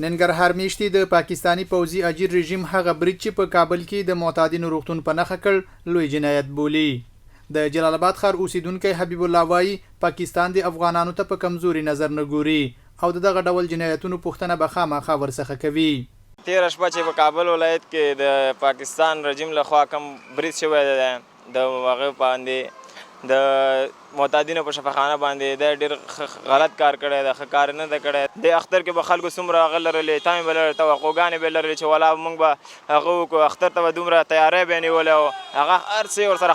ننګرهار میاشتې د پاکستانی پوځي اجیر رژیم هغه برید چې په کابل کې د معتادینو روغتون په نښه کړ لوی جنایت بولي. د جلال آباد ښار اوسیدونکی حبیب الله وایي پاکستان د افغانانو ته په کمزوري نظر نه ګوري او دغه ډول جنایتونو پوښتنه به خامخا ورڅخه کوي. تیره شپه چې په کابل ولایت کې د پاکستان رژیم لخوا کوم برید شوی دی د هغه باندې د معتادینو په شفاخانه باندې د ډېر غلط کار کړی دی، ښه کار نه دی کړی. د اختر کې به خلکو څومره هغه لرلې، تمې به لرلې، توقعګانې به لرلې چې ولا موږ به هغه وکړو، اختر ته به دومره تیاری به یې نیولی او هغه هر څه یې ورسره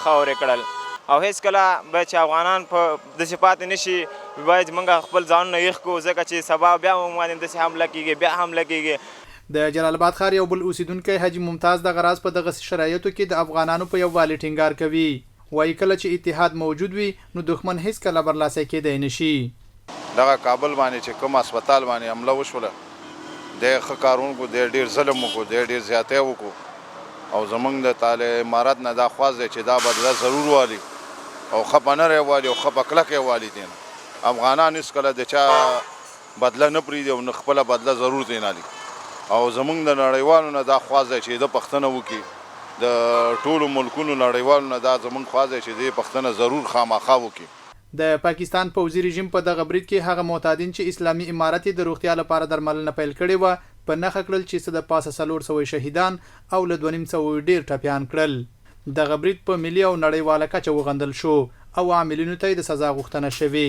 خاورې کړل. او هېڅکله باید چې افغانان په داسې پاتې نه شي، باید موږ خپل ځانونه یخ کړو، ځکه چې سبا بیا موږ باندې داسې حمله کېږي، بیا حمله کېږي. د جلال آباد ښار یو بل اوسیدونکی حاجي ممتاز دغه راز په دغه شرایطو کې د افغانانو په یووالي ټینګار کوي. وایي کله چې اتحاد موجود وي نو دښمن هېڅکله برلاسي کېدی نه شي. دغه کابل باندې چې کوم هسپتال باندې حمله وشوله، دی ښه کارونکو، دی ډېر ظلم وکړو، دی ډېر زیاتی وکړو او زموږ د طالع امارت نه دا خواست دی چې دا بدله ضرور والي او ښه په نری والي او ښه په کلکې والي دی نه. افغانان هېڅکله د چا بدله نه پرېږدي او نه خپله بدله ضرور دی نه لي. او زموږ د نړیوالو نه دا خواست دی چې د پښتنه وکړي، د ټولو ملکونو نړیوالو نه دا زموږ خواست دی چې دې پښتنه ضرور خامخا وکړي. د پاکستان پوځي رژیم په دغه برید کې هغه معتادین چې اسلامي امارت د روغتیا لپاره درملنه پیل کړې وه په نښه کړل چې څه د پاسه 400 شهیدان او له 250 ډېر ټپیان کړل. دغه برید په ملي او نړیواله کچه وغندل شو او عاملینو ته د سزا غوښتنه شوې.